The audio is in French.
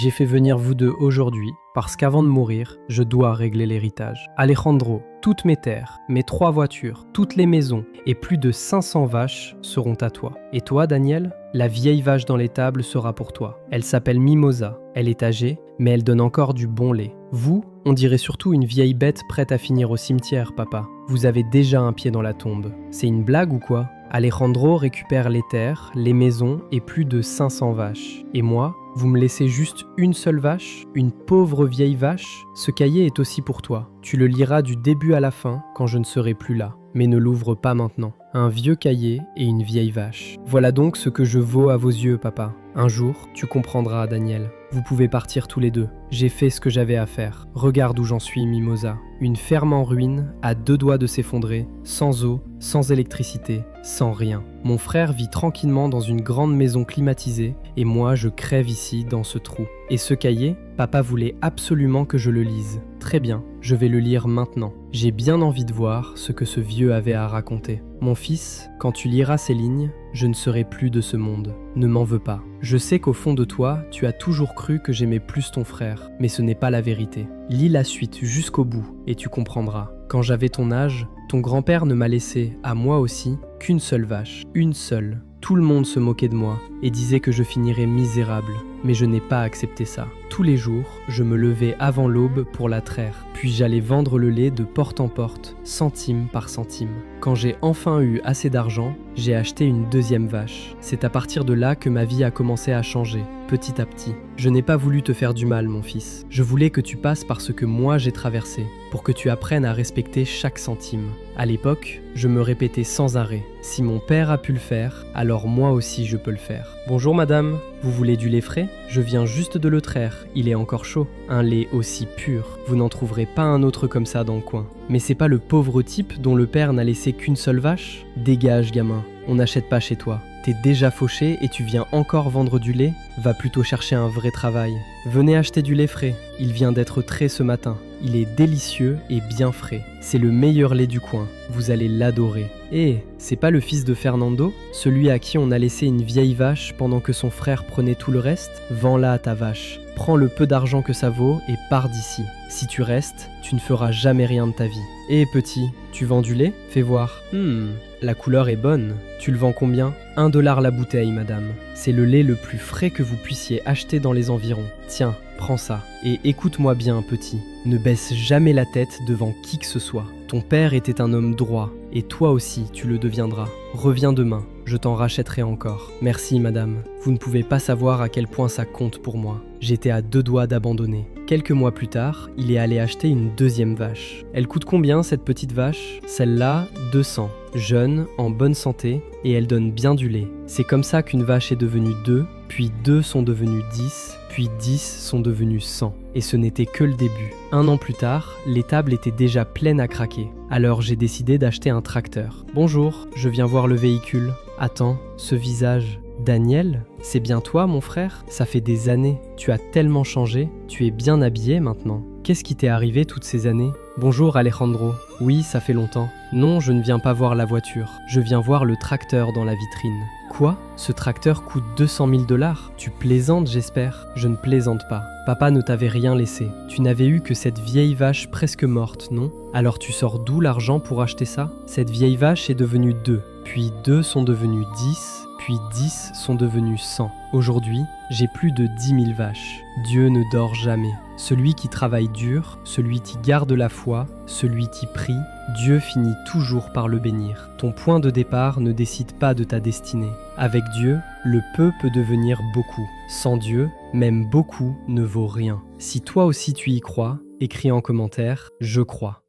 J'ai fait venir vous deux aujourd'hui parce qu'avant de mourir, je dois régler l'héritage. Alejandro, toutes mes terres, mes 3 voitures, toutes les maisons et plus de 500 vaches seront à toi. Et toi, Daniel, la vieille vache dans l'étable sera pour toi. Elle s'appelle Mimosa. Elle est âgée, mais elle donne encore du bon lait. Vous, on dirait surtout une vieille bête prête à finir au cimetière, papa. Vous avez déjà un pied dans la tombe. C'est une blague ou quoi ? Alejandro récupère les terres, les maisons et plus de 500 vaches. Et moi, vous me laissez juste une seule vache, une pauvre vieille vache. Ce cahier est aussi pour toi. Tu le liras du début à la fin quand je ne serai plus là. Mais ne l'ouvre pas maintenant. Un vieux cahier et une vieille vache. Voilà donc ce que je vaux à vos yeux, papa. Un jour, tu comprendras, Daniel. Vous pouvez partir tous les deux. J'ai fait ce que j'avais à faire. Regarde où j'en suis, Mimosa. Une ferme en ruine, à 2 doigts de s'effondrer, sans eau, sans électricité, sans rien. Mon frère vit tranquillement dans une grande maison climatisée, et moi je crève ici, dans ce trou. Et ce cahier, papa voulait absolument que je le lise. Très bien, je vais le lire maintenant. J'ai bien envie de voir ce que ce vieux avait à raconter. Mon fils, quand tu liras ces lignes, je ne serai plus de ce monde. Ne m'en veux pas. Je sais qu'au fond de toi, tu as toujours cru que j'aimais plus ton frère, mais ce n'est pas la vérité. Lis la suite jusqu'au bout et tu comprendras. Quand j'avais ton âge, ton grand-père ne m'a laissé, à moi aussi, qu'une seule vache. Une seule. Tout le monde se moquait de moi et disait que je finirais misérable. Mais je n'ai pas accepté ça. Tous les jours, je me levais avant l'aube pour la traire, puis j'allais vendre le lait de porte en porte, centime par centime. Quand j'ai enfin eu assez d'argent, j'ai acheté une 2e vache. C'est à partir de là que ma vie a commencé à changer, petit à petit. Je n'ai pas voulu te faire du mal, mon fils. Je voulais que tu passes par ce que moi j'ai traversé, pour que tu apprennes à respecter chaque centime. À l'époque, je me répétais sans arrêt. Si mon père a pu le faire, alors moi aussi je peux le faire. Bonjour madame, vous voulez du lait frais ? Je viens juste de le traire, il est encore chaud. Un lait aussi pur, vous n'en trouverez pas un autre comme ça dans le coin. Mais c'est pas le pauvre type dont le père n'a laissé qu'une seule vache ? Dégage gamin, on n'achète pas chez toi. T'es déjà fauché et tu viens encore vendre du lait ? Va plutôt chercher un vrai travail. Venez acheter du lait frais, il vient d'être trait ce matin. Il est délicieux et bien frais. C'est le meilleur lait du coin, vous allez l'adorer. Eh, c'est pas le fils de Fernando, celui à qui on a laissé une vieille vache pendant que son frère prenait tout le reste ? Vends-la ta vache. Prends le peu d'argent que ça vaut et pars d'ici. Si tu restes, tu ne feras jamais rien de ta vie. Eh petit, tu vends du lait ? Fais voir. La couleur est bonne. Tu le vends combien ? 1 $ la bouteille, madame. C'est le lait le plus frais que vous puissiez acheter dans les environs. Tiens, prends ça. Et écoute-moi bien, petit. Ne baisse jamais la tête devant qui que ce soit. Ton père était un homme droit, et toi aussi tu le deviendras. Reviens demain, je t'en rachèterai encore. Merci, madame. Vous ne pouvez pas savoir à quel point ça compte pour moi. J'étais à 2 doigts d'abandonner. Quelques mois plus tard, il est allé acheter une 2e vache. Elle coûte combien cette petite vache ? Celle-là, 200. Jeune, en bonne santé, et elle donne bien du lait. C'est comme ça qu'une vache est devenue 2, puis 2 sont devenus 10, puis 10 sont devenus 100. Et ce n'était que le début. 1 an plus tard, l'étable était déjà pleine à craquer. Alors j'ai décidé d'acheter un tracteur. Bonjour, je viens voir le véhicule. Attends, ce visage... Daniel, c'est bien toi mon frère ? Ça fait des années, tu as tellement changé, tu es bien habillé maintenant. Qu'est-ce qui t'est arrivé toutes ces années ? Bonjour Alejandro, oui ça fait longtemps. Non, je ne viens pas voir la voiture, je viens voir le tracteur dans la vitrine. Quoi ? Ce tracteur coûte 200 000 $? Tu plaisantes j'espère ? Je ne plaisante pas. Papa ne t'avait rien laissé. Tu n'avais eu que cette vieille vache presque morte, non ? Alors tu sors d'où l'argent pour acheter ça ? Cette vieille vache est devenue 2, puis 2 sont devenus 10, puis 10 sont devenus 100. Aujourd'hui, j'ai plus de 10 000 vaches. Dieu ne dort jamais. Celui qui travaille dur, celui qui garde la foi, celui qui prie, Dieu finit toujours par le bénir. Ton point de départ ne décide pas de ta destinée. Avec Dieu, le peu peut devenir beaucoup. Sans Dieu, même beaucoup ne vaut rien. Si toi aussi tu y crois, écris en commentaire « Je crois ».